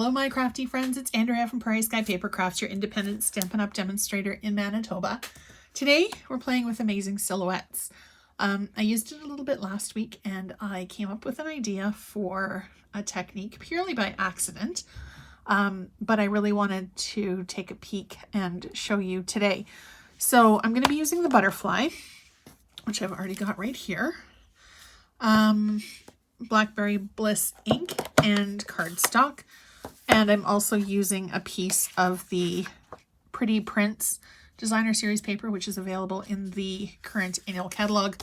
Hello, my crafty friends. It's Andrea from Prairie Sky Paper Crafts, your independent Stampin' Up! Demonstrator in Manitoba. Today, we're playing with amazing silhouettes. I used it a little bit last week, and I came up with an idea for a technique purely by accident, but I really wanted to take a peek and show you today. So I'm going to be using the butterfly, which I've already got right here. Blackberry Bliss ink and cardstock, and I'm also using a piece of the Pretty Prints Designer Series paper, which is available in the current annual catalog,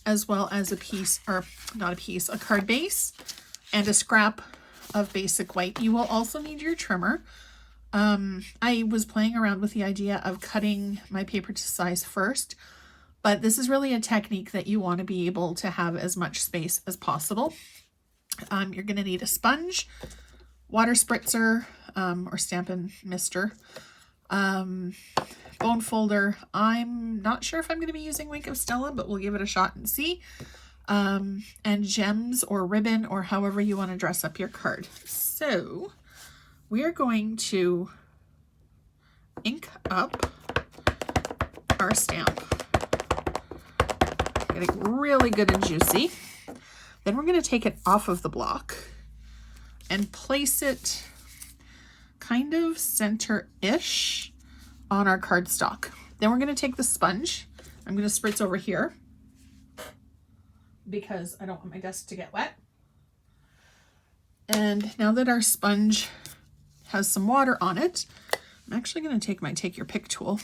as well as a piece, or not a piece, a card base and a scrap of basic white. You will also need your trimmer. I was playing around with the idea of cutting my paper to size first, but this is really a technique that you want to be able to have as much space as possible. You're going to need a sponge, water spritzer, or Stampin' Mister, bone folder. I'm not sure if I'm going to be using Wink of Stella, but we'll give it a shot and see. And gems or ribbon, or however you want to dress up your card. So we are going to ink up our stamp. Getting really good and juicy. Then we're going to take it off of the block and place it kind of center-ish on our cardstock. Then we're going to take the sponge. I'm going to spritz over here because I don't want my desk to get wet. And now that our sponge has some water on it, I'm actually going to take my Take Your Pick tool,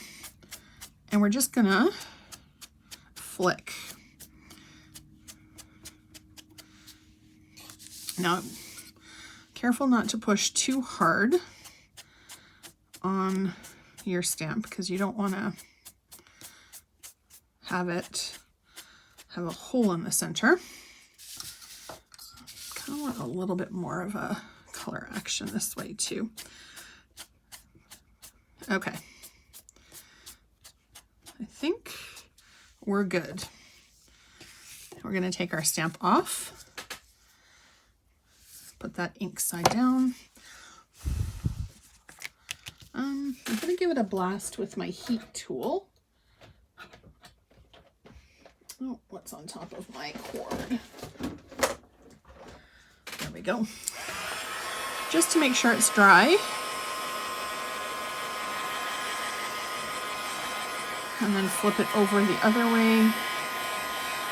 and we're just going to flick. Now, careful not to push too hard on your stamp, because you don't want to have it have a hole in the center. Kind of want a little bit more of a color action this way too. Okay. I think we're good. We're going to take our stamp off. Put that ink side down. I'm going to give it a blast with my heat tool. Oh, what's on top of my cord? There we go. Just to make sure it's dry. And then flip it over the other way.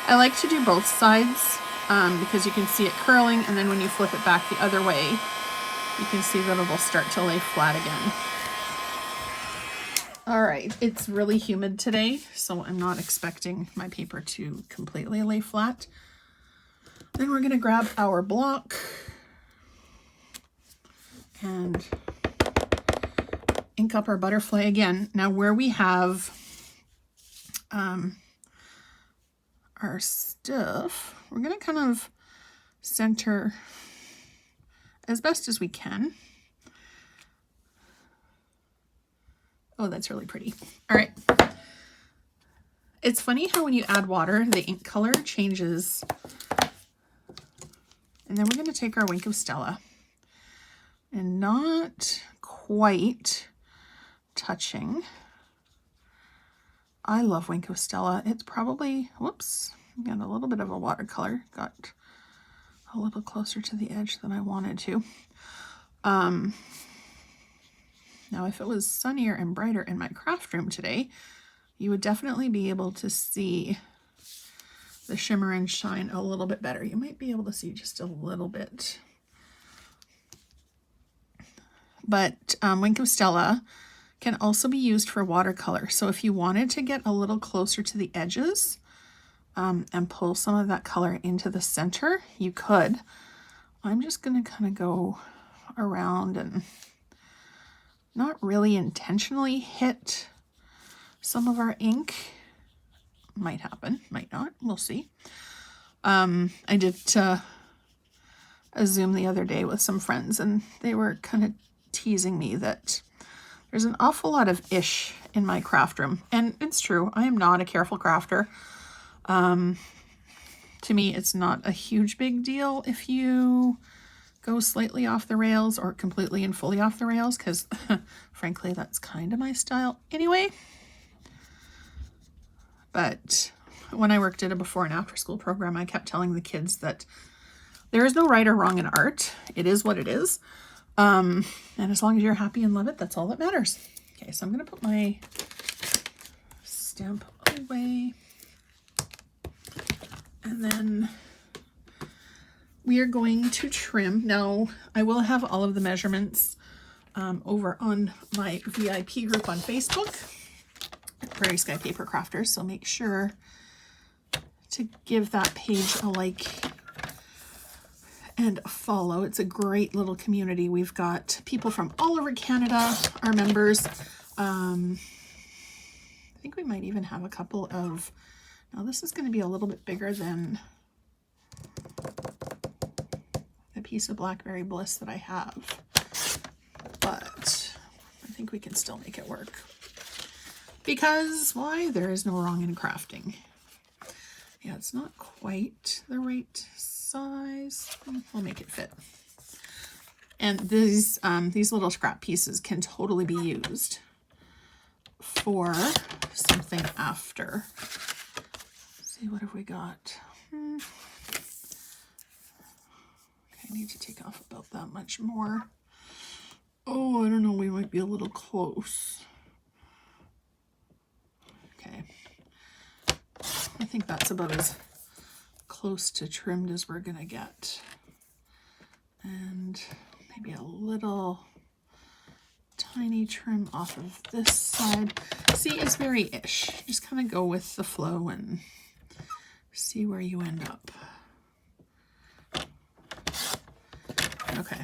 I like to do both sides because you can see it curling, and then when you flip it back the other way, you can see that it'll start to lay flat again. All right, it's really humid today, so I'm not expecting my paper to completely lay flat. Then we're going to grab our block and ink up our butterfly again. Now where we have our stuff, we're going to kind of center as best as we can. Oh, that's really pretty. All right. It's funny how when you add water, the ink color changes. And then we're going to take our Wink of Stella and not quite touching. I love Wink of Stella. It's probably, whoops, got a little bit of a watercolor. Got a little closer to the edge than I wanted to. Now, if it was sunnier and brighter in my craft room today, you would definitely be able to see the shimmer and shine a little bit better. You might be able to see just a little bit. But Wink of Stella can also be used for watercolor. So if you wanted to get a little closer to the edges and pull some of that color into the center, you could. I'm just going to kind of go around and not really intentionally hit some of our ink. Might happen, might not, we'll see. I did a Zoom the other day with some friends, and they were kind of teasing me that there's an awful lot of ish in my craft room. And it's true, I am not a careful crafter. To me, it's not a huge big deal if you go slightly off the rails or completely and fully off the rails, because frankly, that's kind of my style anyway. But when I worked at a before and after school program, I kept telling the kids that there is no right or wrong in art. It is what it is. And as long as you're happy and love it, that's all that matters. Okay, so I'm going to put my stamp away. And then we are going to trim. Now, I will have all of the measurements over on my VIP group on Facebook, Prairie Sky Paper Crafters, so make sure to give that page a like and a follow. It's a great little community. We've got people from all over Canada, our members. I think we might even have a couple of, now this is going to be a little bit bigger than the piece of Blackberry Bliss that I have, but I think we can still make it work. Because, why? There is no wrong in crafting. Yeah, it's not quite the right size. We'll make it fit. And these little scrap pieces can totally be used for something after. Let's see, what have we got? Okay, I need to take off about that much more. Oh, I don't know, we might be a little close. Okay, I think that's about as close to trimmed as we're gonna get. And maybe a little tiny trim off of this side. See, it's very ish. Just kind of go with the flow and see where you end up. Okay.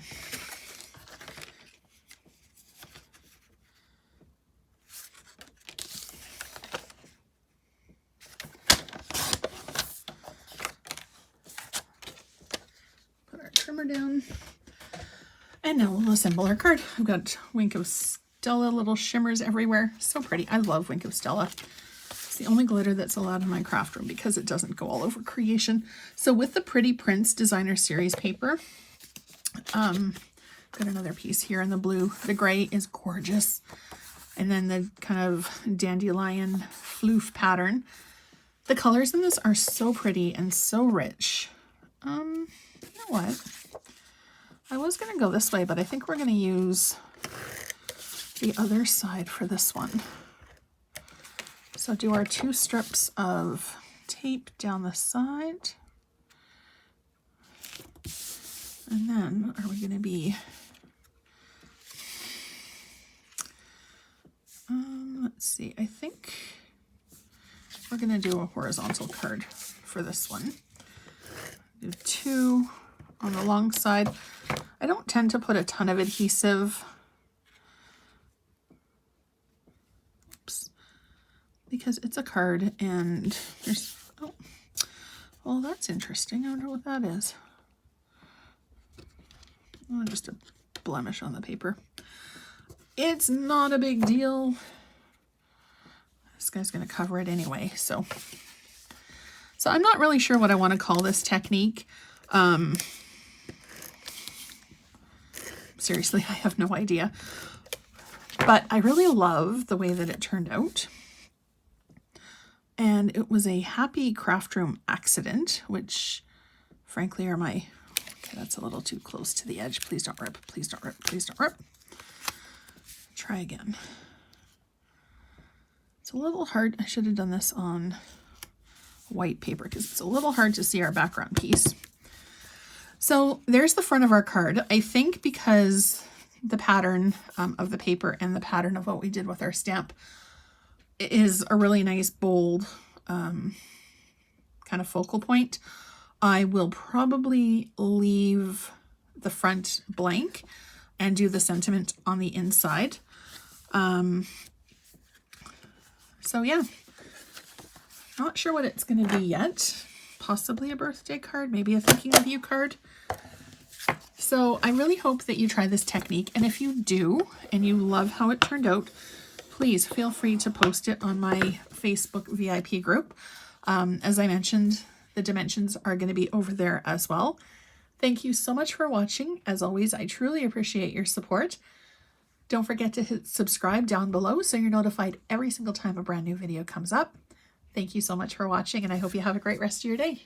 Put our trimmer down. And now we'll assemble our card. I've got Wink of Stella little shimmers everywhere. So pretty. I love Wink of Stella. It's the only glitter that's allowed in my craft room because it doesn't go all over creation. So with the Pretty Prints Designer Series paper, got another piece here in the blue. The gray is gorgeous. And then the kind of dandelion floof pattern. The colors in this are so pretty and so rich. You know what? I was going to go this way, but I think we're going to use the other side for this one. So do our 2 strips of tape down the side. And then are we going to be, let's see, I think we're going to do a horizontal card for this one. Do 2 on the long side. I don't tend to put a ton of adhesive, because it's a card and there's, oh, well, that's interesting. I wonder what that is. Oh, just a blemish on the paper. It's not a big deal. This guy's going to cover it anyway, so I'm not really sure what I want to call this technique. Seriously, I have no idea. But I really love the way that it turned out. And it was a happy craft room accident, which frankly are my, okay, that's a little too close to the edge. Please don't rip, please don't rip, please don't rip. Try again. It's a little hard. I should have done this on white paper because it's a little hard to see our background piece. So there's the front of our card. I think because the pattern of the paper and the pattern of what we did with our stamp is a really nice, bold kind of focal point, I will probably leave the front blank and do the sentiment on the inside. So yeah, not sure what it's going to be yet. Possibly a birthday card, maybe a thinking of you card. So I really hope that you try this technique. And if you do, and you love how it turned out, please feel free to post it on my Facebook VIP group. As I mentioned, the dimensions are going to be over there as well. Thank you so much for watching. As always, I truly appreciate your support. Don't forget to hit subscribe down below so you're notified every single time a brand new video comes up. Thank you so much for watching, and I hope you have a great rest of your day.